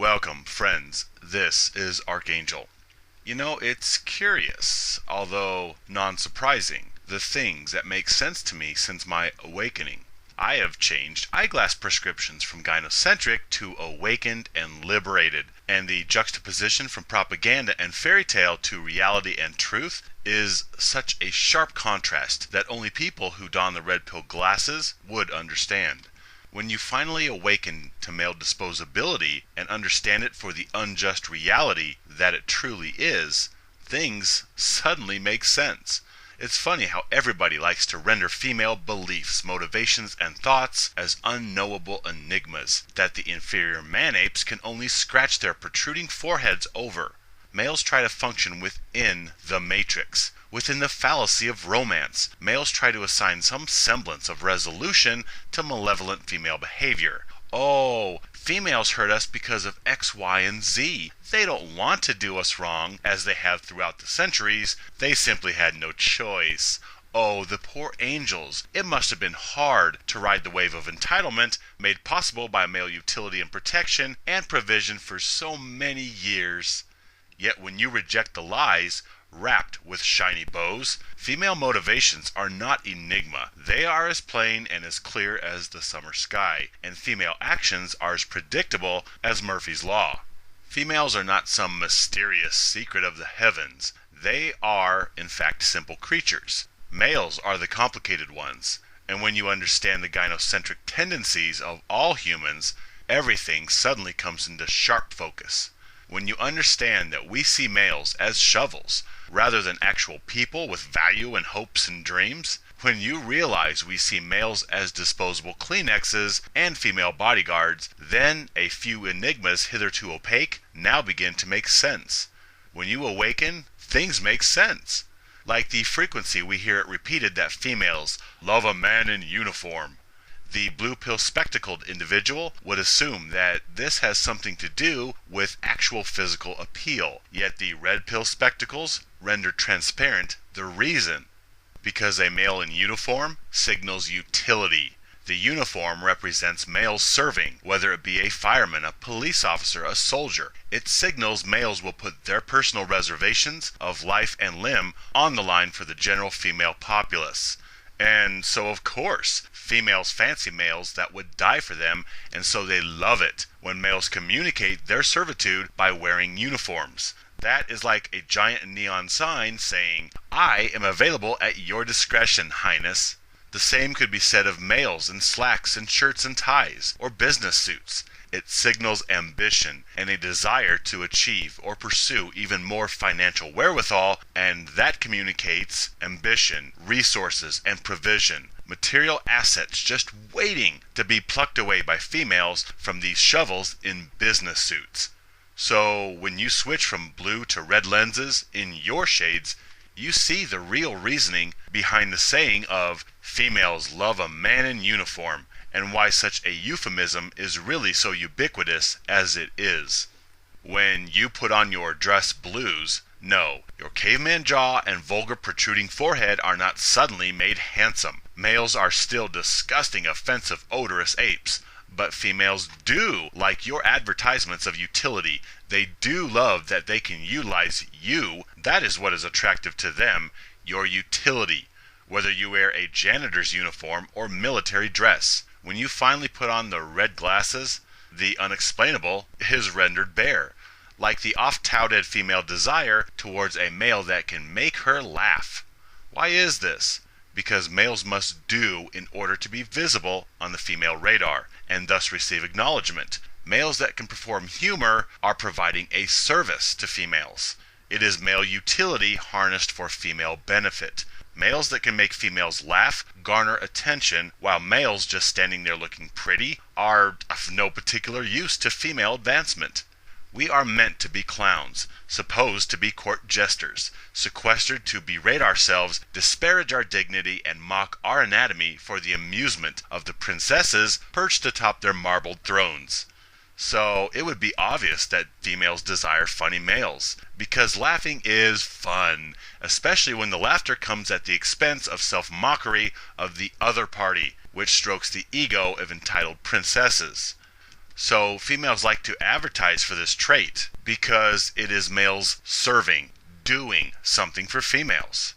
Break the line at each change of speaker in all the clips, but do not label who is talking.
Welcome, friends. This is Archangel. It's curious, although non-surprising, the things that make sense to me since my awakening. I have changed eyeglass prescriptions from gynocentric to awakened and liberated, and the juxtaposition from propaganda and fairy tale to reality and truth is such a sharp contrast that only people who don the red pill glasses would understand. When you finally awaken to male disposability and understand it for the unjust reality that it truly is, things suddenly make sense. It's funny how everybody likes to render female beliefs, motivations, and thoughts as unknowable enigmas that the inferior man-apes can only scratch their protruding foreheads over. Males try to function within the matrix, within the fallacy of romance. Males try to assign some semblance of resolution to malevolent female behavior. Oh, females hurt us because of X, Y, and Z. They don't want to do us wrong, as they have throughout the centuries. They simply had no choice. Oh, the poor angels. It must have been hard to ride the wave of entitlement made possible by male utility and protection and provision for so many years. Yet when you reject the lies, wrapped with shiny bows, female motivations are not enigma. They are as plain and as clear as the summer sky, and female actions are as predictable as Murphy's Law. Females are not some mysterious secret of the heavens. They are, in fact, simple creatures. Males are the complicated ones, and when you understand the gynocentric tendencies of all humans, everything suddenly comes into sharp focus. When you understand that we see males as shovels, rather than actual people with value and hopes and dreams, when you realize we see males as disposable Kleenexes and female bodyguards, then a few enigmas hitherto opaque now begin to make sense. When you awaken, things make sense. Like the frequency we hear it repeated that females love a man in uniform. The blue pill spectacled individual would assume that this has something to do with actual physical appeal, yet the red pill spectacles render transparent the reason. Because a male in uniform signals utility. The uniform represents males serving, whether it be a fireman, a police officer, a soldier. It signals males will put their personal reservations of life and limb on the line for the general female populace. And so, of course, females fancy males that would die for them, and so they love it when males communicate their servitude by wearing uniforms. That is like a giant neon sign saying, "I am available at your discretion, Highness." The same could be said of males in slacks and shirts and ties, or business suits. It signals ambition and a desire to achieve or pursue even more financial wherewithal, and that communicates ambition, resources, and provision. Material assets just waiting to be plucked away by females from these shovels in business suits. So when you switch from blue to red lenses in your shades, you see the real reasoning behind the saying of females love a man in uniform, and why such a euphemism is really so ubiquitous as it is. When you put on your dress blues, no, your caveman jaw and vulgar protruding forehead are not suddenly made handsome. Males are still disgusting, offensive, odorous apes. But females do like your advertisements of utility. They do love that they can utilize you. That is what is attractive to them, your utility. Whether you wear a janitor's uniform or military dress. When you finally put on the red glasses, the unexplainable is rendered bare. Like the oft-touted female desire towards a male that can make her laugh. Why is this? Because males must do in order to be visible on the female radar, and thus receive acknowledgement. Males that can perform humor are providing a service to females. It is male utility harnessed for female benefit. Males that can make females laugh garner attention, while males just standing there looking pretty are of no particular use to female advancement. We are meant to be clowns, supposed to be court jesters, sequestered to berate ourselves, disparage our dignity, and mock our anatomy for the amusement of the princesses perched atop their marbled thrones. So it would be obvious that females desire funny males, because laughing is fun, especially when the laughter comes at the expense of self-mockery of the other party, which strokes the ego of entitled princesses. So females like to advertise for this trait because it is males serving, doing something for females.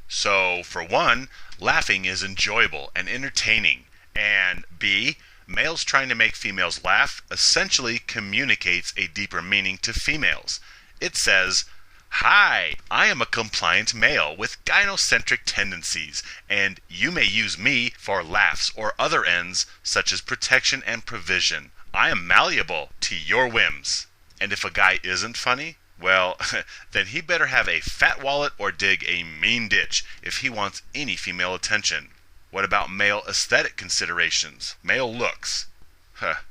So, for one, laughing is enjoyable and entertaining. And B, males trying to make females laugh essentially communicates a deeper meaning to females. It says, "Hi, I am a compliant male with gynocentric tendencies, and you may use me for laughs or other ends such as protection and provision. I am malleable to your whims." And if a guy isn't funny, well, then he better have a fat wallet or dig a mean ditch if he wants any female attention. What about male aesthetic considerations? Male looks?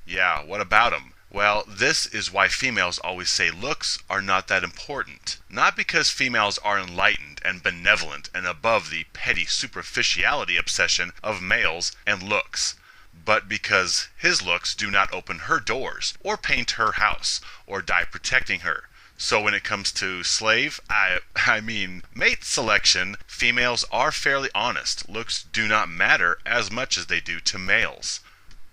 Yeah, what about 'em? Well, this is why females always say looks are not that important. Not because females are enlightened and benevolent and above the petty superficiality obsession of males and looks, but because his looks do not open her doors, or paint her house, or die protecting her. So when it comes to mate selection, females are fairly honest. Looks do not matter as much as they do to males.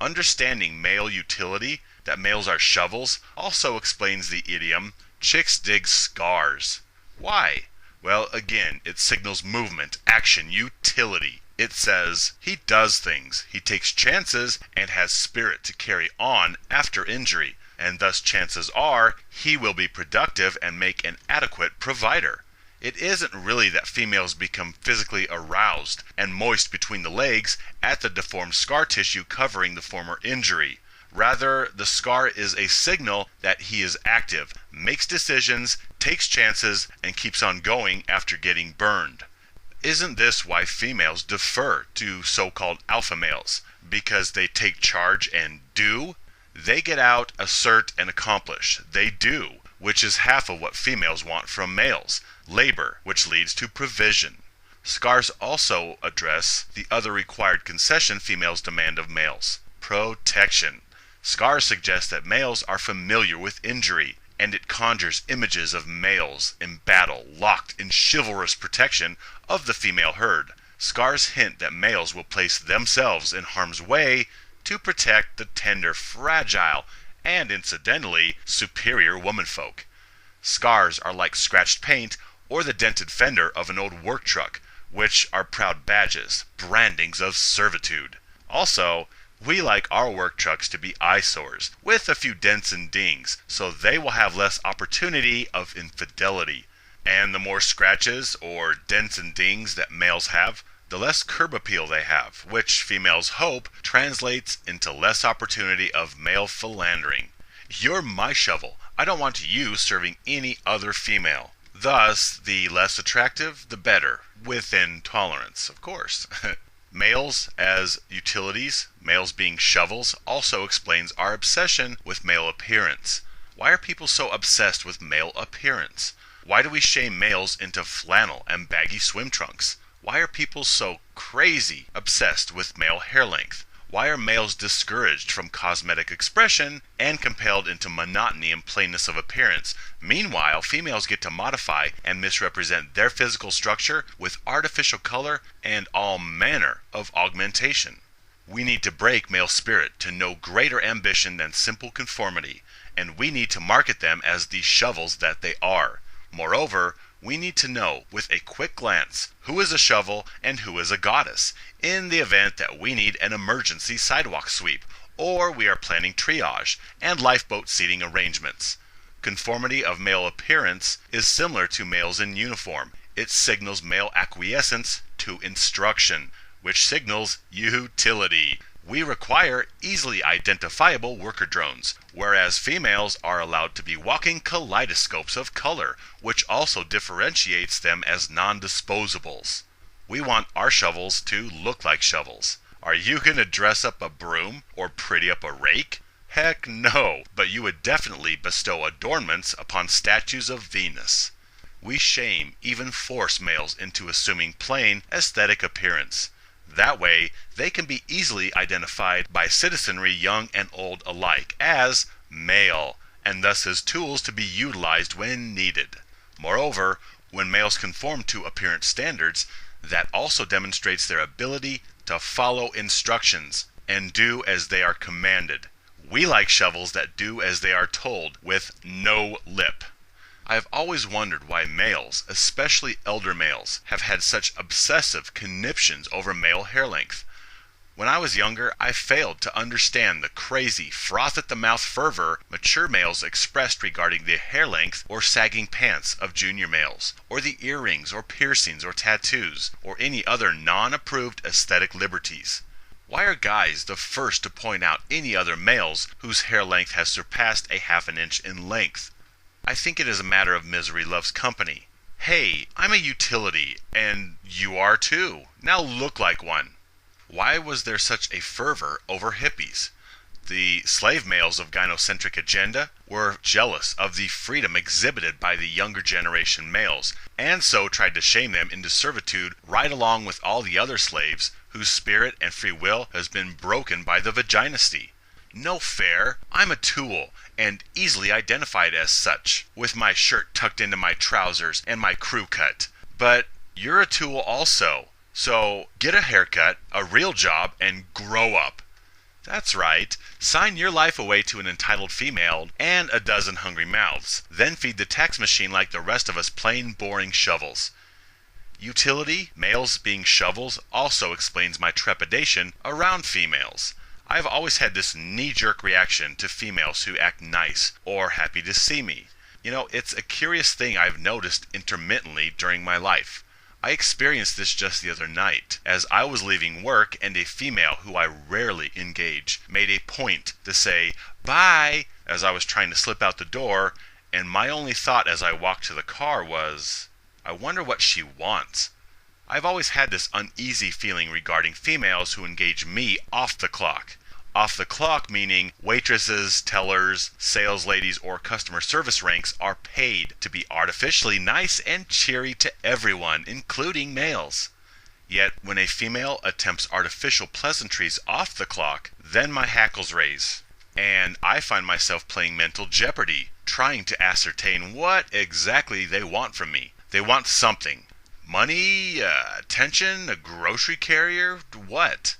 Understanding male utility, that males are shovels, also explains the idiom, "chicks dig scars." Why? Well, again, it signals movement, action, utility. It says, he does things, he takes chances, and has spirit to carry on after injury. And thus chances are he will be productive and make an adequate provider. It isn't really that females become physically aroused and moist between the legs at the deformed scar tissue covering the former injury. Rather, the scar is a signal that he is active, makes decisions, takes chances, and keeps on going after getting burned. Isn't this why females defer to so-called alpha males? Because they take charge and do? They get out, assert, and accomplish. They do, which is half of what females want from males. Labor, which leads to provision. Scars also address the other required concession females demand of males: protection. Scars suggest that males are familiar with injury, and it conjures images of males in battle, locked in chivalrous protection of the female herd. Scars hint that males will place themselves in harm's way to protect the tender, fragile, and incidentally, superior womanfolk. Scars are like scratched paint or the dented fender of an old work truck, which are proud badges, brandings of servitude. Also, we like our work trucks to be eyesores, with a few dents and dings, so they will have less opportunity of infidelity. And the more scratches or dents and dings that males have, the less curb appeal they have, which females hope translates into less opportunity of male philandering. You're my shovel. I don't want you serving any other female. Thus, the less attractive, the better, within tolerance, of course. Males as utilities, males being shovels, also explains our obsession with male appearance. Why are people so obsessed with male appearance? Why do we shame males into flannel and baggy swim trunks? Why are people so crazy obsessed with male hair length? Why are males discouraged from cosmetic expression and compelled into monotony and plainness of appearance? Meanwhile, females get to modify and misrepresent their physical structure with artificial color and all manner of augmentation. We need to break male spirit to no greater ambition than simple conformity, and we need to market them as the shovels that they are. Moreover, we need to know, with a quick glance, who is a shovel and who is a goddess, in the event that we need an emergency sidewalk sweep, or we are planning triage and lifeboat seating arrangements. Conformity of male appearance is similar to males in uniform. It signals male acquiescence to instruction, which signals utility. We require easily identifiable worker drones, whereas females are allowed to be walking kaleidoscopes of color, which also differentiates them as non-disposables. We want our shovels to look like shovels. Are you going to dress up a broom or pretty up a rake? Heck no, but you would definitely bestow adornments upon statues of Venus. We shame, even force males into assuming plain, aesthetic appearance. That way, they can be easily identified by citizenry young and old alike as male, and thus as tools to be utilized when needed. Moreover, when males conform to appearance standards, that also demonstrates their ability to follow instructions and do as they are commanded. We like shovels that do as they are told, with no lip. I've always wondered why males, especially elder males, have had such obsessive conniptions over male hair length. When I was younger, I failed to understand the crazy, froth-at-the-mouth fervor mature males expressed regarding the hair length or sagging pants of junior males, or the earrings or piercings or tattoos, or any other non-approved aesthetic liberties. Why are guys the first to point out any other males whose hair length has surpassed a half an inch in length? I think it is a matter of misery loves company. Hey, I'm a utility, and you are too. Now look like one. Why was there such a fervor over hippies? The slave males of gynocentric agenda were jealous of the freedom exhibited by the younger generation males, and so tried to shame them into servitude right along with all the other slaves whose spirit and free will has been broken by the vaginisty. No fair. I'm a tool, and easily identified as such, with my shirt tucked into my trousers and my crew cut. But you're a tool also. So get a haircut, a real job, and grow up. That's right. Sign your life away to an entitled female and a dozen hungry mouths. Then feed the tax machine like the rest of us plain, boring shovels. Utility, males being shovels, also explains my trepidation around females. I've always had this knee-jerk reaction to females who act nice or happy to see me. You know, it's a curious thing I've noticed intermittently during my life. I experienced this just the other night, as I was leaving work and a female who I rarely engage made a point to say, "Bye," as I was trying to slip out the door, and my only thought as I walked to the car was, I wonder what she wants. I've always had this uneasy feeling regarding females who engage me off the clock. Off the clock meaning waitresses, tellers, sales ladies, or customer service ranks are paid to be artificially nice and cheery to everyone, including males. Yet when a female attempts artificial pleasantries off the clock, then my hackles raise, and I find myself playing mental jeopardy, trying to ascertain what exactly they want from me. They want something. Money, attention, a grocery carrier, what?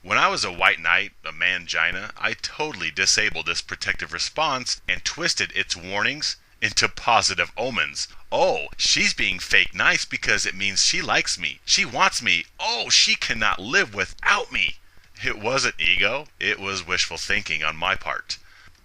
When I was a white knight, a mangina, I totally disabled this protective response and twisted its warnings into positive omens. Oh, she's being fake nice because it means she likes me. She wants me. Oh, she cannot live without me. It wasn't ego, it was wishful thinking on my part.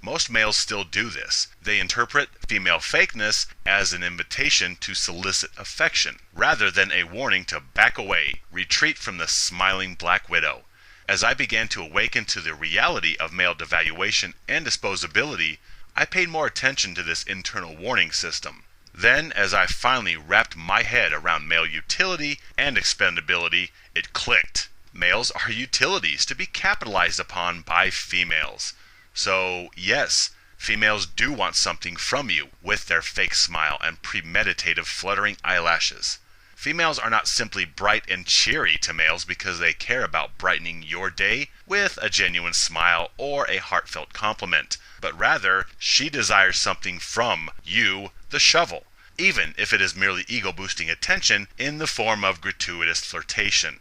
Most males still do this. They interpret female fakeness as an invitation to solicit affection, rather than a warning to back away, retreat from the smiling black widow. As I began to awaken to the reality of male devaluation and disposability, I paid more attention to this internal warning system. Then, as I finally wrapped my head around male utility and expendability, it clicked. Males are utilities to be capitalized upon by females. So, yes, females do want something from you with their fake smile and premeditative fluttering eyelashes. Females are not simply bright and cheery to males because they care about brightening your day with a genuine smile or a heartfelt compliment, but rather she desires something from you, the shovel, even if it is merely ego-boosting attention in the form of gratuitous flirtation.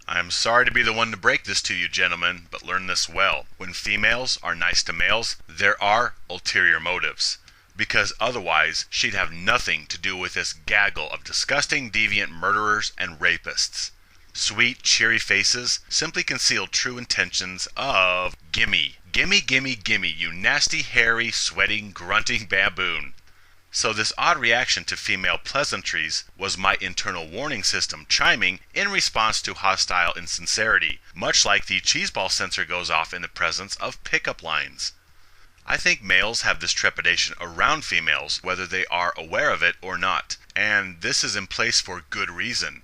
I'm sorry to be the one to break this to you, gentlemen, but learn this well. When females are nice to males, there are ulterior motives. Because otherwise, she'd have nothing to do with this gaggle of disgusting, deviant murderers and rapists. Sweet, cheery faces simply conceal true intentions of gimme, gimme, gimme, gimme, you nasty, hairy, sweating, grunting baboon. So this odd reaction to female pleasantries was my internal warning system chiming in response to hostile insincerity, much like the cheeseball sensor goes off in the presence of pickup lines. I think males have this trepidation around females whether they are aware of it or not, and this is in place for good reason.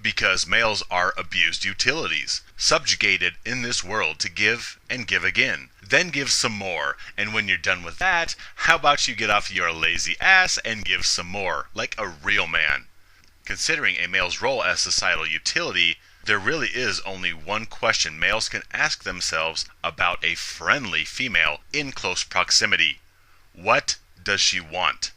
Because males are abused utilities, subjugated in this world to give and give again, then give some more, and when you're done with that, how about you get off your lazy ass and give some more, like a real man? Considering a male's role as societal utility, there really is only one question males can ask themselves about a friendly female in close proximity. What does she want?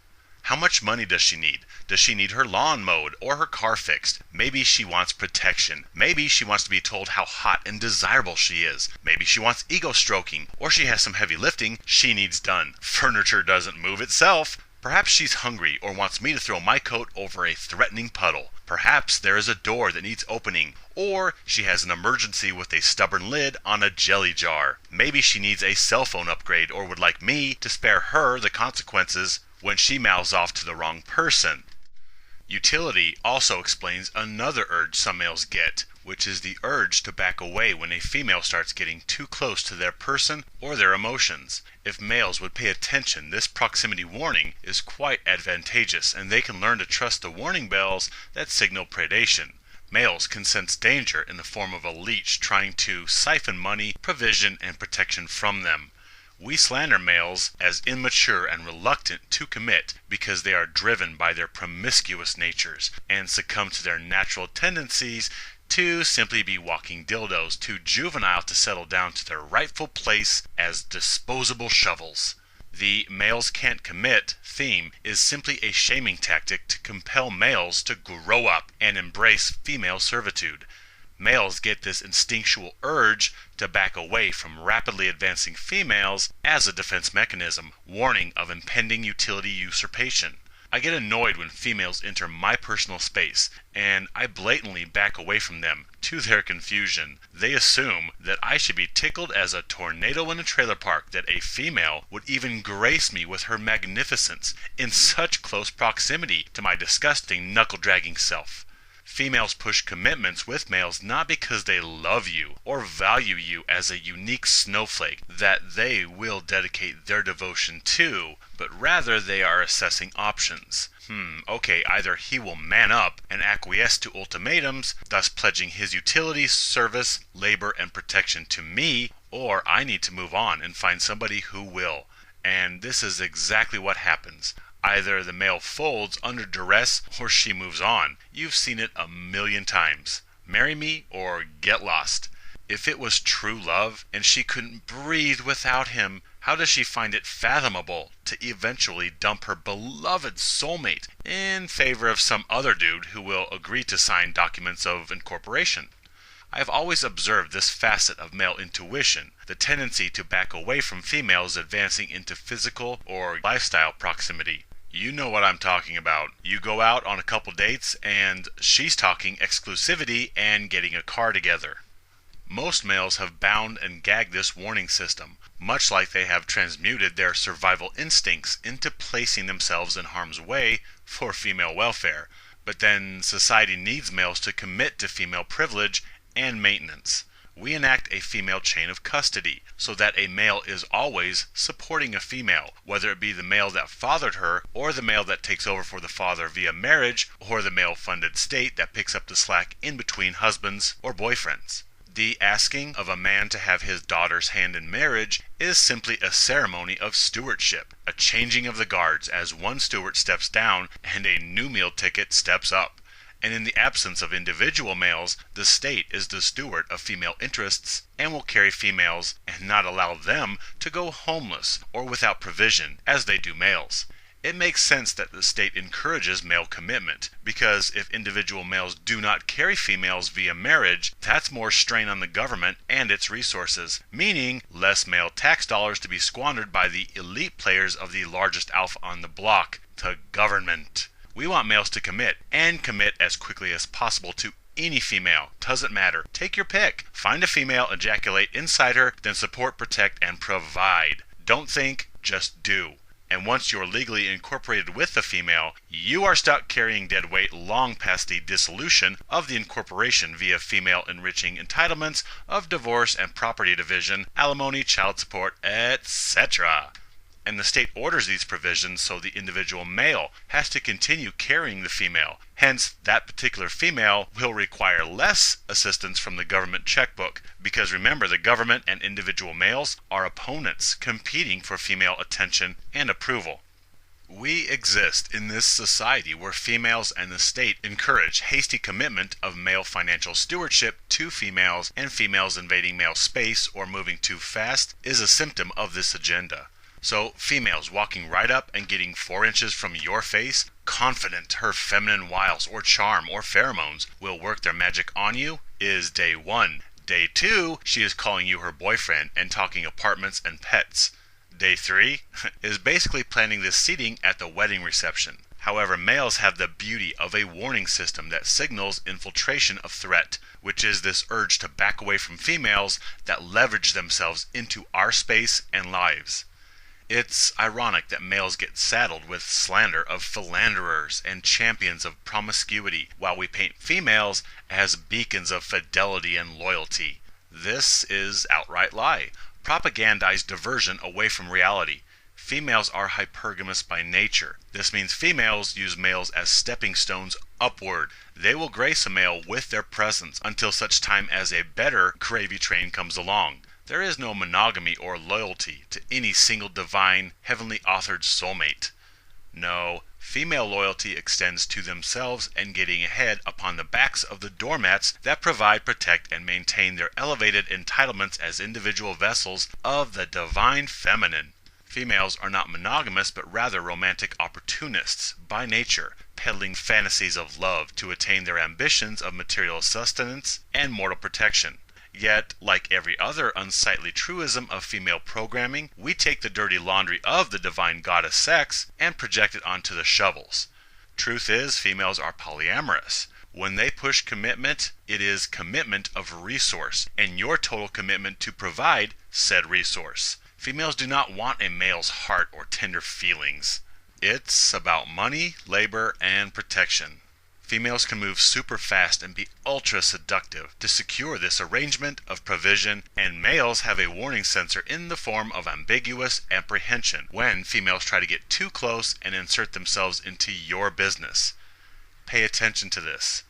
How much money does she need? Does she need her lawn mowed or her car fixed? Maybe she wants protection. Maybe she wants to be told how hot and desirable she is. Maybe she wants ego stroking, or she has some heavy lifting she needs done. Furniture doesn't move itself. Perhaps she's hungry or wants me to throw my coat over a threatening puddle. Perhaps there is a door that needs opening, or she has an emergency with a stubborn lid on a jelly jar. Maybe she needs a cell phone upgrade or would like me to spare her the consequences when she mouths off to the wrong person. Utility also explains another urge some males get, which is the urge to back away when a female starts getting too close to their person or their emotions. If males would pay attention, this proximity warning is quite advantageous, and they can learn to trust the warning bells that signal predation. Males can sense danger in the form of a leech trying to siphon money, provision, and protection from them. We slander males as immature and reluctant to commit because they are driven by their promiscuous natures and succumb to their natural tendencies to simply be walking dildos, too juvenile to settle down to their rightful place as disposable shovels. The males can't commit theme is simply a shaming tactic to compel males to grow up and embrace female servitude. Males get this instinctual urge to back away from rapidly advancing females as a defense mechanism, warning of impending utility usurpation. I get annoyed when females enter my personal space, and I blatantly back away from them. To their confusion, they assume that I should be tickled as a tornado in a trailer park that a female would even grace me with her magnificence in such close proximity to my disgusting knuckle-dragging self. Females push commitments with males not because they love you or value you as a unique snowflake that they will dedicate their devotion to, but rather they are assessing options. Okay, either he will man up and acquiesce to ultimatums, thus pledging his utility, service, labor, and protection to me, or I need to move on and find somebody who will. And this is exactly what happens. Either the male folds under duress or she moves on. You've seen it a million times. Marry me or get lost. If it was true love and she couldn't breathe without him, how does she find it fathomable to eventually dump her beloved soulmate in favor of some other dude who will agree to sign documents of incorporation? I have always observed this facet of male intuition, the tendency to back away from females advancing into physical or lifestyle proximity. You know what I'm talking about. You go out on a couple dates and she's talking exclusivity and getting a car together. Most males have bound and gagged this warning system, much like they have transmuted their survival instincts into placing themselves in harm's way for female welfare. But then society needs males to commit to female privilege and maintenance. We enact a female chain of custody, so that a male is always supporting a female, whether it be the male that fathered her, or the male that takes over for the father via marriage, or the male-funded state that picks up the slack in between husbands or boyfriends. The asking of a man to have his daughter's hand in marriage is simply a ceremony of stewardship, a changing of the guards as one steward steps down and a new meal ticket steps up. And in the absence of individual males, the state is the steward of female interests and will carry females and not allow them to go homeless or without provision as they do males. It makes sense that the state encourages male commitment, because if individual males do not carry females via marriage, that's more strain on the government and its resources, meaning less male tax dollars to be squandered by the elite players of the largest alpha on the block, the government. We want males to commit, and commit as quickly as possible to any female. Doesn't matter. Take your pick. Find a female, ejaculate inside her, then support, protect, and provide. Don't think, just do. And once you're legally incorporated with the female, you are stuck carrying dead weight long past the dissolution of the incorporation via female enriching entitlements of divorce and property division, alimony, child support, etc. And the state orders these provisions so the individual male has to continue carrying the female. Hence, that particular female will require less assistance from the government checkbook, because remember, the government and individual males are opponents competing for female attention and approval. We exist in this society where females and the state encourage hasty commitment of male financial stewardship to females, and females invading male space or moving too fast is a symptom of this agenda. So females walking right up and getting 4 inches from your face, confident her feminine wiles or charm or pheromones will work their magic on you, is day 1. Day 2, she is calling you her boyfriend and talking apartments and pets. Day 3 is basically planning this seating at the wedding reception. However, males have the beauty of a warning system that signals infiltration of threat, which is this urge to back away from females that leverage themselves into our space and lives. It's ironic that males get saddled with slander of philanderers and champions of promiscuity, while we paint females as beacons of fidelity and loyalty. This is outright lie, propagandized diversion away from reality. Females are hypergamous by nature. This means females use males as stepping stones upward. They will grace a male with their presence until such time as a better gravy train comes along. There is no monogamy or loyalty to any single divine, heavenly authored soulmate. No, female loyalty extends to themselves and getting ahead upon the backs of the doormats that provide, protect, and maintain their elevated entitlements as individual vessels of the divine feminine. Females are not monogamous but rather romantic opportunists by nature, peddling fantasies of love to attain their ambitions of material sustenance and mortal protection. Yet, like every other unsightly truism of female programming, we take the dirty laundry of the divine goddess sex and project it onto the shovels. Truth is, females are polyamorous. When they push commitment, it is commitment of resource, and your total commitment to provide said resource. Females do not want a male's heart or tender feelings. It's about money, labor, and protection. Females can move super fast and be ultra seductive to secure this arrangement of provision, and males have a warning sensor in the form of ambiguous apprehension when females try to get too close and insert themselves into your business. Pay attention to this.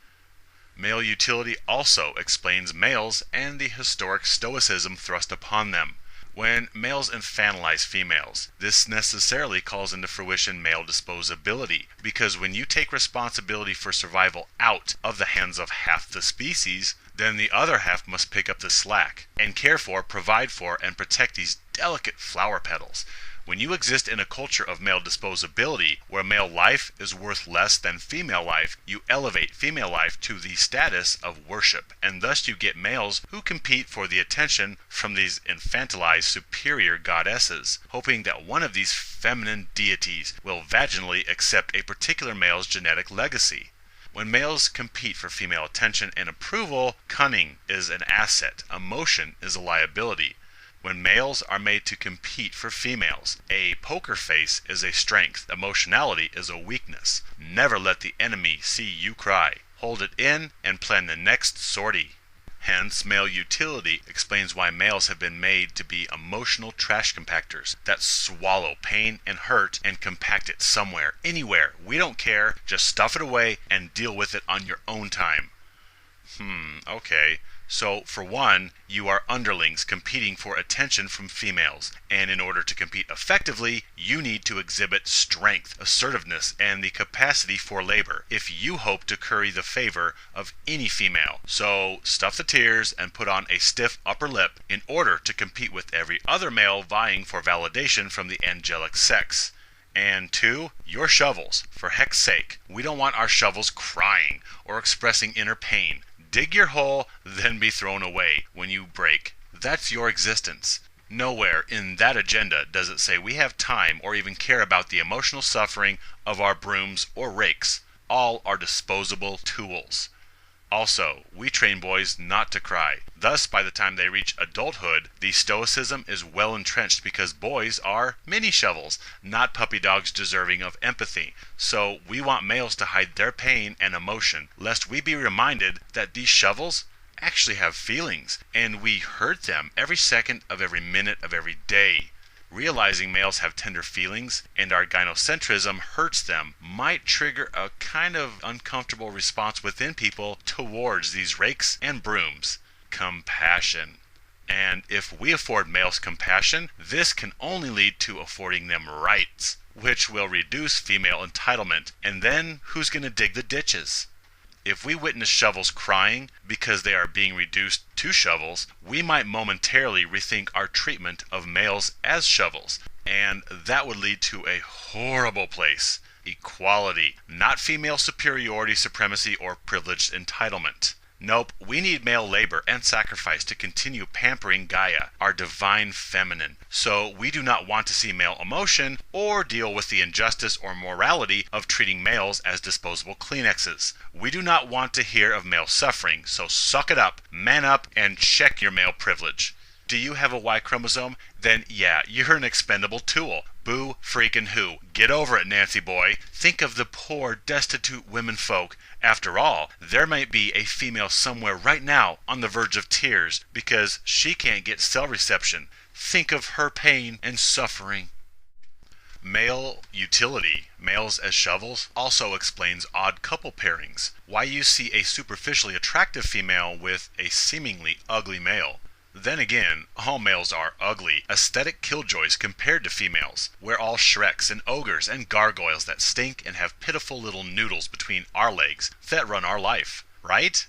Male utility also explains males and the historic stoicism thrust upon them. When males infantilize females, this necessarily calls into fruition male disposability, because when you take responsibility for survival out of the hands of half the species, then the other half must pick up the slack and care for, provide for, and protect these delicate flower petals. When you exist in a culture of male disposability, where male life is worth less than female life, you elevate female life to the status of worship, and thus you get males who compete for the attention from these infantilized superior goddesses, hoping that one of these feminine deities will vaginally accept a particular male's genetic legacy. When males compete for female attention and approval, cunning is an asset, emotion is a liability. When males are made to compete for females, a poker face is a strength, emotionality is a weakness. Never let the enemy see you cry. Hold it in and plan the next sortie. Hence, male utility explains why males have been made to be emotional trash compactors that swallow pain and hurt and compact it somewhere, anywhere. We don't care, just stuff it away and deal with it on your own time. Okay. So, for one, you are underlings competing for attention from females, and in order to compete effectively, you need to exhibit strength, assertiveness, and the capacity for labor if you hope to curry the favor of any female. So, stuff the tears and put on a stiff upper lip in order to compete with every other male vying for validation from the angelic sex. And 2, your shovels. For heck's sake, we don't want our shovels crying or expressing inner pain. Dig your hole, then be thrown away when you break. That's your existence. Nowhere in that agenda does it say we have time or even care about the emotional suffering of our brooms or rakes. All are disposable tools. Also, we train boys not to cry. Thus, by the time they reach adulthood, the stoicism is well entrenched because boys are mini shovels, not puppy dogs deserving of empathy. So, we want males to hide their pain and emotion, lest we be reminded that these shovels actually have feelings, and we hurt them every second of every minute of every day. Realizing males have tender feelings and our gynocentrism hurts them might trigger a kind of uncomfortable response within people towards these rakes and brooms. Compassion. And if we afford males compassion, this can only lead to affording them rights, which will reduce female entitlement. And then who's going to dig the ditches? If we witness shovels crying because they are being reduced to shovels, we might momentarily rethink our treatment of males as shovels, and that would lead to a horrible place. Equality, not female superiority, supremacy, or privileged entitlement. Nope, we need male labor and sacrifice to continue pampering Gaia, our divine feminine. So we do not want to see male emotion or deal with the injustice or morality of treating males as disposable Kleenexes. We do not want to hear of male suffering, so suck it up, man up, and check your male privilege. Do you have a Y chromosome? Then yeah, you're an expendable tool. Boo freaking who. Get over it, Nancy boy. Think of the poor, destitute women folk. After all, there might be a female somewhere right now on the verge of tears because she can't get cell reception. Think of her pain and suffering. Male utility, males as shovels, also explains odd couple pairings. Why you see a superficially attractive female with a seemingly ugly male. Then again, all males are ugly, aesthetic killjoys compared to females. We're all Shreks and ogres and gargoyles that stink and have pitiful little noodles between our legs that run our life, right?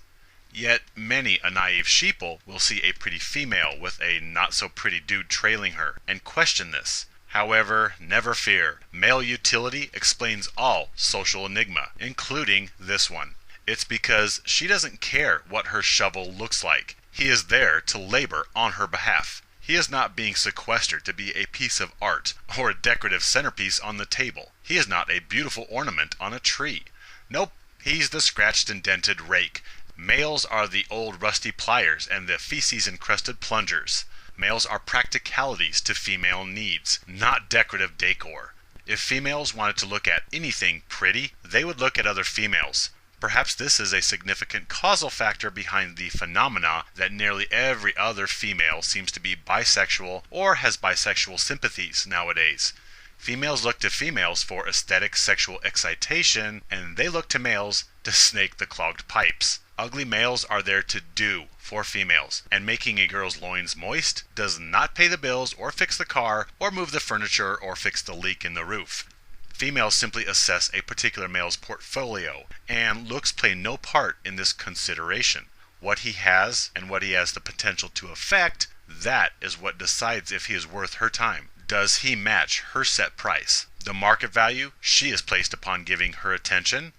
Yet many a naive sheeple will see a pretty female with a not-so-pretty dude trailing her and question this. However, never fear, male utility explains all social enigma, including this one. It's because she doesn't care what her shovel looks like. He is there to labor on her behalf. He is not being sequestered to be a piece of art or a decorative centerpiece on the table. He is not a beautiful ornament on a tree. Nope, he's the scratched and dented rake. Males are the old rusty pliers and the feces-encrusted plungers. Males are practicalities to female needs, not decorative decor. If females wanted to look at anything pretty, they would look at other females. Perhaps this is a significant causal factor behind the phenomena that nearly every other female seems to be bisexual or has bisexual sympathies nowadays. Females look to females for aesthetic sexual excitation, and they look to males to snake the clogged pipes. Ugly males are there to do for females, and making a girl's loins moist does not pay the bills or fix the car or move the furniture or fix the leak in the roof. Females simply assess a particular male's portfolio, and looks play no part in this consideration. What he has and what he has the potential to affect, that is what decides if he is worth her time. Does he match her set price, the market value she is placed upon giving her attention?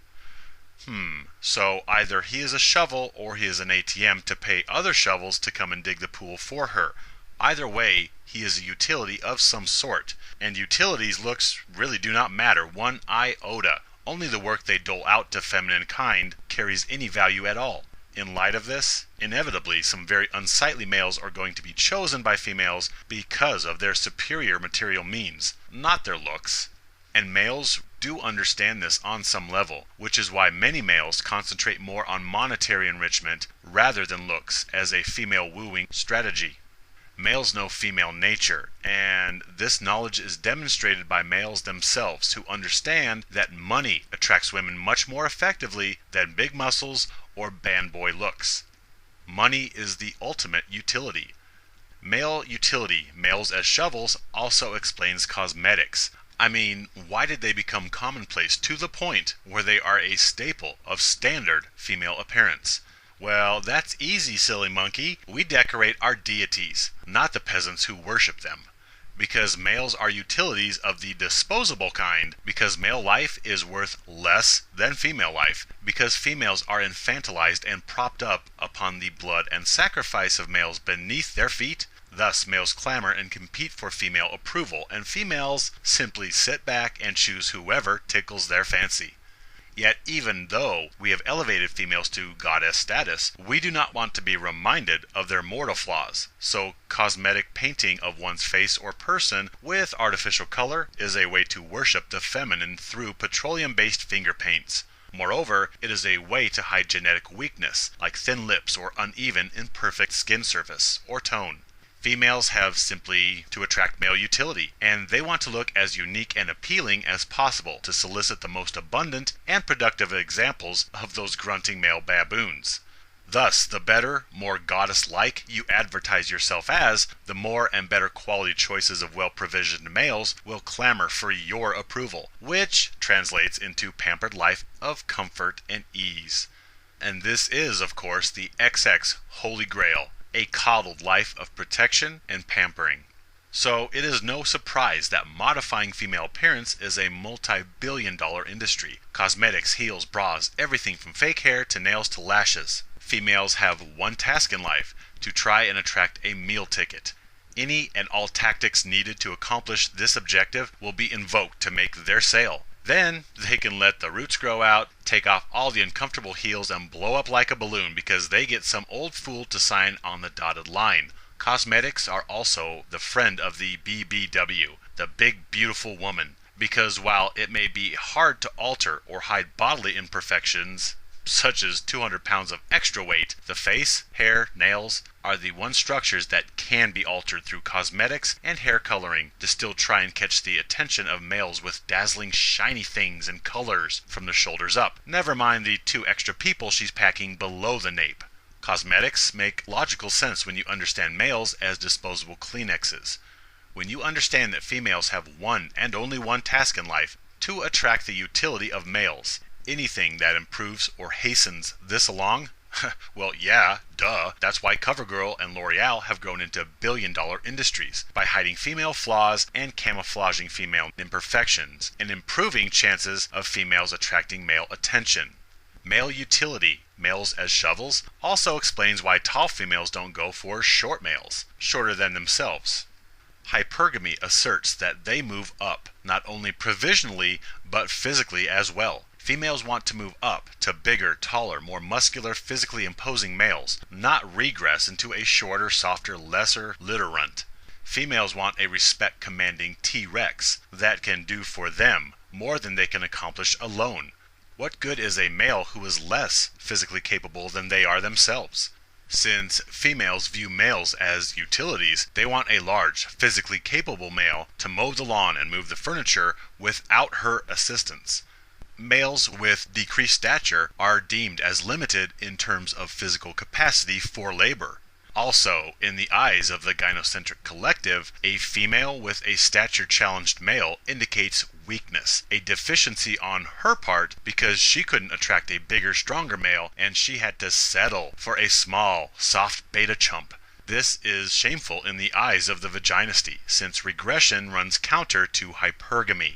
So either he is a shovel or he is an ATM to pay other shovels to come and dig the pool for her. Either way, he is a utility of some sort, and utilities' looks really do not matter one iota. Only the work they dole out to feminine kind carries any value at all. In light of this, inevitably some very unsightly males are going to be chosen by females because of their superior material means, not their looks. And males do understand this on some level, which is why many males concentrate more on monetary enrichment rather than looks as a female wooing strategy. Males know female nature, and this knowledge is demonstrated by males themselves who understand that money attracts women much more effectively than big muscles or band boy looks. Money is the ultimate utility. Male utility, males as shovels, also explains cosmetics. I mean, why did they become commonplace to the point where they are a staple of standard female appearance? Well, that's easy, silly monkey. We decorate our deities, not the peasants who worship them. Because males are utilities of the disposable kind, because male life is worth less than female life, because females are infantilized and propped up upon the blood and sacrifice of males beneath their feet. Thus, males clamor and compete for female approval, and females simply sit back and choose whoever tickles their fancy. Yet even though we have elevated females to goddess status, we do not want to be reminded of their mortal flaws. So cosmetic painting of one's face or person with artificial color is a way to worship the feminine through petroleum-based finger paints. Moreover, it is a way to hide genetic weakness, like thin lips or uneven, imperfect skin surface or tone. Females have simply to attract male utility, and they want to look as unique and appealing as possible to solicit the most abundant and productive examples of those grunting male baboons. Thus, the better, more goddess-like you advertise yourself as, the more and better quality choices of well-provisioned males will clamor for your approval, which translates into pampered life of comfort and ease. And this is, of course, the XX Holy Grail, a coddled life of protection and pampering. So it is no surprise that modifying female appearance is a multi-billion-dollar industry. Cosmetics, heels, bras, everything from fake hair to nails to lashes. Females have one task in life: to try and attract a meal ticket. Any and all tactics needed to accomplish this objective will be invoked to make their sale. Then they can let the roots grow out, take off all the uncomfortable heels, and blow up like a balloon because they get some old fool to sign on the dotted line. Cosmetics are also the friend of the BBW, the big beautiful woman, because while it may be hard to alter or hide bodily imperfections, such as 200 pounds of extra weight, the face, hair, nails are the one structures that can be altered through cosmetics and hair coloring to still try and catch the attention of males with dazzling shiny things and colors from the shoulders up. Never mind the 2 extra people she's packing below the nape. Cosmetics make logical sense when you understand males as disposable Kleenexes. When you understand that females have one and only one task in life: to attract the utility of males. Anything that improves or hastens this along? Well, yeah, duh. That's why CoverGirl and L'Oreal have grown into billion-dollar industries, by hiding female flaws and camouflaging female imperfections, and improving chances of females attracting male attention. Male utility, males as shovels, also explains why tall females don't go for short males, shorter than themselves. Hypergamy asserts that they move up, not only provisionally, but physically as well. Females want to move up to bigger, taller, more muscular, physically imposing males, not regress into a shorter, softer, lesser litter runt. Females want a respect-commanding T-Rex that can do for them more than they can accomplish alone. What good is a male who is less physically capable than they are themselves? Since females view males as utilities, they want a large, physically capable male to mow the lawn and move the furniture without her assistance. Males with decreased stature are deemed as limited in terms of physical capacity for labor. Also, in the eyes of the gynocentric collective, a female with a stature-challenged male indicates weakness, a deficiency on her part because she couldn't attract a bigger, stronger male and she had to settle for a small, soft beta chump. This is shameful in the eyes of the vaginisty, since regression runs counter to hypergamy.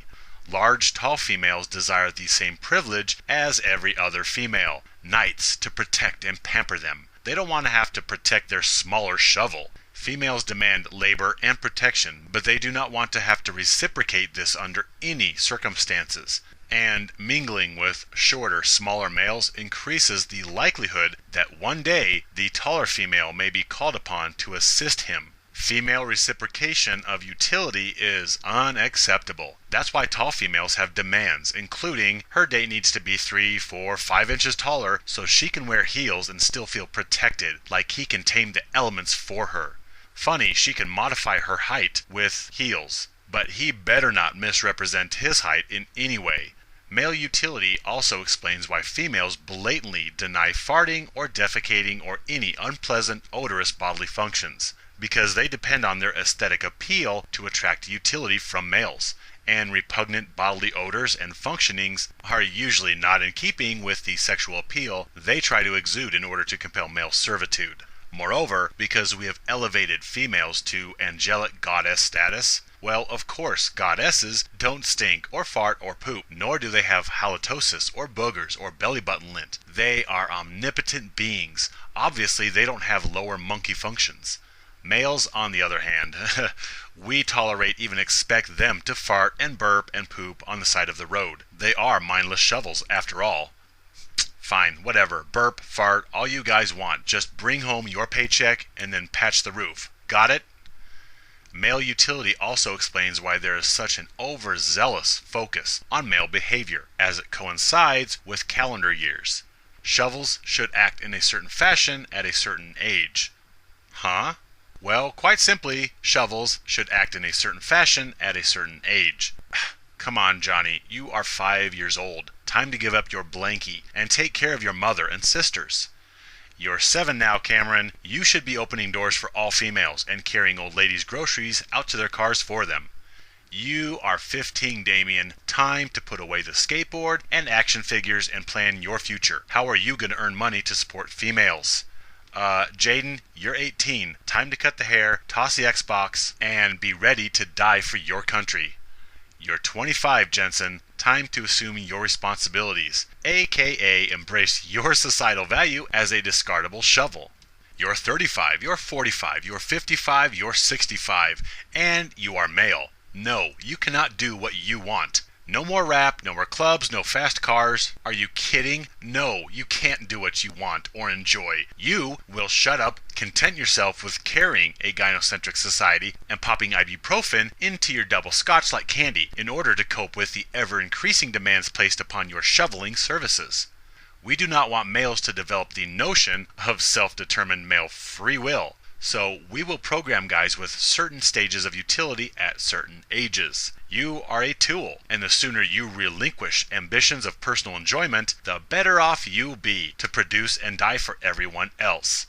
Large, tall females desire the same privilege as every other female: knights to protect and pamper them. They don't want to have to protect their smaller shovel. Females demand labor and protection, but they do not want to have to reciprocate this under any circumstances. And mingling with shorter, smaller males increases the likelihood that one day the taller female may be called upon to assist him. Female reciprocation of utility is unacceptable. That's why tall females have demands, including her date needs to be 3, 4, 5 inches taller so she can wear heels and still feel protected, like he can tame the elements for her. Funny, she can modify her height with heels, but he better not misrepresent his height in any way. Male utility also explains why females blatantly deny farting or defecating or any unpleasant, odorous bodily functions, because they depend on their aesthetic appeal to attract utility from males, and repugnant bodily odors and functionings are usually not in keeping with the sexual appeal they try to exude in order to compel male servitude. Moreover, because we have elevated females to angelic goddess status, well, of course, goddesses don't stink or fart or poop, nor do they have halitosis or boogers or belly button lint. They are omnipotent beings. Obviously, they don't have lower monkey functions. Males, on the other hand, we tolerate, even expect them to fart and burp and poop on the side of the road. They are mindless shovels, after all. Fine, whatever. Burp, fart, all you guys want. Just bring home your paycheck and then patch the roof. Got it? Male utility also explains why there is such an overzealous focus on male behavior, as it coincides with calendar years. Shovels should act in a certain fashion at a certain age. Huh? Well, quite simply, shovels should act in a certain fashion at a certain age. Come on, Johnny, you are 5 years old. Time to give up your blankie and take care of your mother and sisters. You're 7 now, Cameron. You should be opening doors for all females and carrying old ladies' groceries out to their cars for them. You are 15, Damien. Time to put away the skateboard and action figures and plan your future. How are you going to earn money to support females? Jaden, you're 18. Time to cut the hair, toss the Xbox, and be ready to die for your country. You're 25, Jensen. Time to assume your responsibilities, aka embrace your societal value as a discardable shovel. You're 35, you're 45, you're 55, you're 65, and you are male. No, you cannot do what you want. No more rap, no more clubs, no fast cars. Are you kidding? No, you can't do what you want or enjoy. You will shut up, content yourself with carrying a gynocentric society and popping ibuprofen into your double scotch like candy in order to cope with the ever-increasing demands placed upon your shoveling services. We do not want males to develop the notion of self-determined male free will. So we will program guys with certain stages of utility at certain ages. You are a tool, and the sooner you relinquish ambitions of personal enjoyment, the better off you'll be to produce and die for everyone else.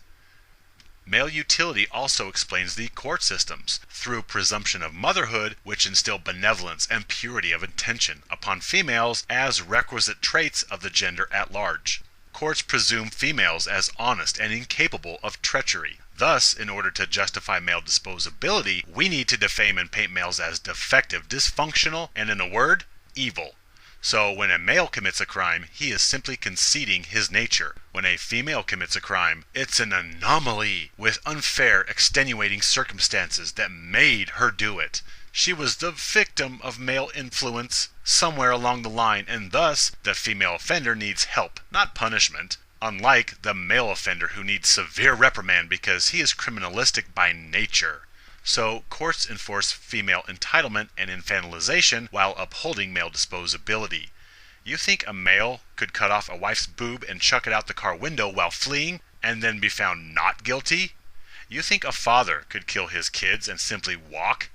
Male utility also explains the court systems, through presumption of motherhood, which instill benevolence and purity of intention upon females as requisite traits of the gender at large. Courts presume females as honest and incapable of treachery. Thus, in order to justify male disposability, we need to defame and paint males as defective, dysfunctional, and in a word, evil. So when a male commits a crime, he is simply conceding his nature. When a female commits a crime, it's an anomaly with unfair, extenuating circumstances that made her do it. She was the victim of male influence somewhere along the line, and thus the female offender needs help, not punishment. Unlike the male offender who needs severe reprimand because he is criminalistic by nature. So courts enforce female entitlement and infantilization while upholding male disposability. You think a male could cut off a wife's boob and chuck it out the car window while fleeing and then be found not guilty? You think a father could kill his kids and simply walk?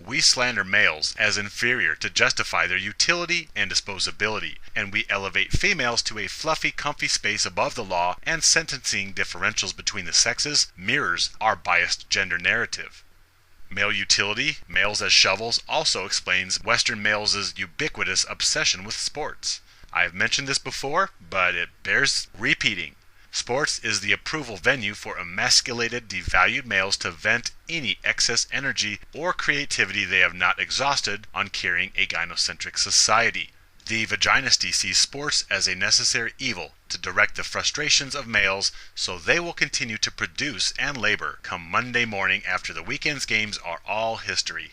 We slander males as inferior to justify their utility and disposability, and we elevate females to a fluffy, comfy space above the law, and sentencing differentials between the sexes mirrors our biased gender narrative. Male utility, males as shovels, also explains Western males' ubiquitous obsession with sports. I've mentioned this before, but it bears repeating. Sports is the approval venue for emasculated, devalued males to vent any excess energy or creativity they have not exhausted on carrying a gynocentric society. The vaginisty sees sports as a necessary evil to direct the frustrations of males so they will continue to produce and labor come Monday morning after the weekend's games are all history.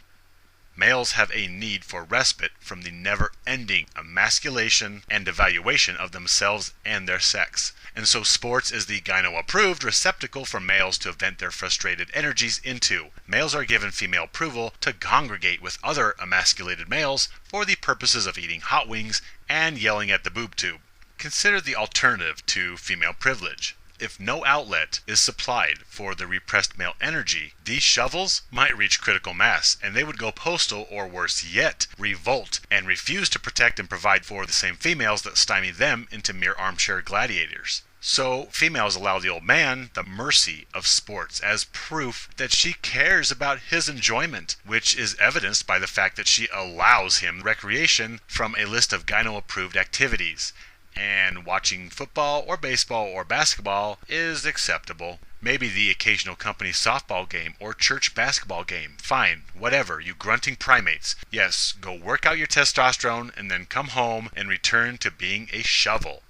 Males have a need for respite from the never-ending emasculation and devaluation of themselves and their sex. And so sports is the gyno-approved receptacle for males to vent their frustrated energies into. Males are given female approval to congregate with other emasculated males for the purposes of eating hot wings and yelling at the boob tube. Consider the alternative to female privilege. If no outlet is supplied for the repressed male energy, these shovels might reach critical mass, and they would go postal or worse yet, revolt and refuse to protect and provide for the same females that stymie them into mere armchair gladiators. So females allow the old man the mercy of sports as proof that she cares about his enjoyment, which is evidenced by the fact that she allows him recreation from a list of gyno-approved activities. And watching football or baseball or basketball is acceptable. Maybe the occasional company softball game or church basketball game. Fine, whatever, you grunting primates. Yes, go work out your testosterone and then come home and return to being a shovel.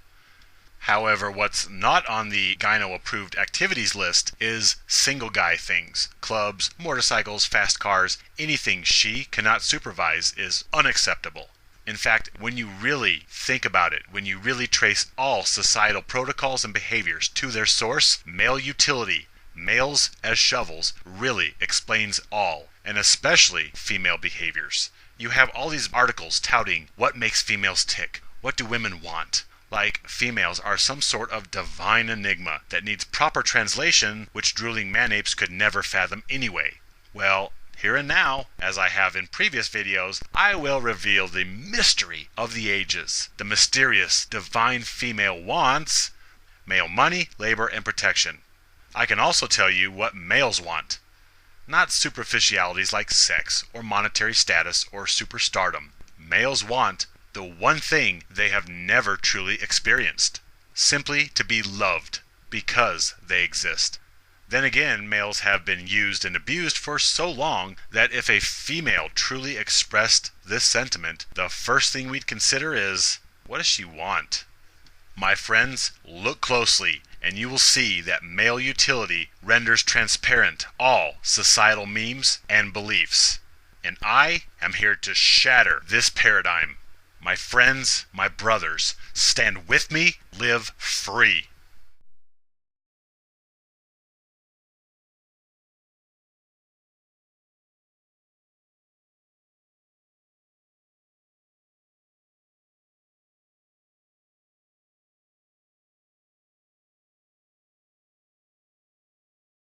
However, what's not on the gyno-approved activities list is single guy things. Clubs, motorcycles, fast cars, anything she cannot supervise is unacceptable. In fact, when you really think about it, when you really trace all societal protocols and behaviors to their source, male utility, males as shovels, really explains all, and especially female behaviors. You have all these articles touting what makes females tick, what do women want, like females are some sort of divine enigma that needs proper translation which drooling man-apes could never fathom anyway. Well, here and now, as I have in previous videos, I will reveal the mystery of the ages. The mysterious divine female wants male money, labor, and protection. I can also tell you what males want. not superficialities like sex or monetary status or superstardom. Males want the one thing they have never truly experienced: simply to be loved because they exist. Then again, males have been used and abused for so long that if a female truly expressed this sentiment, the first thing we'd consider is, what does she want? My friends, look closely and you will see that male utility renders transparent all societal memes and beliefs. And I am here to shatter this paradigm. My friends, my brothers, stand with me, live free.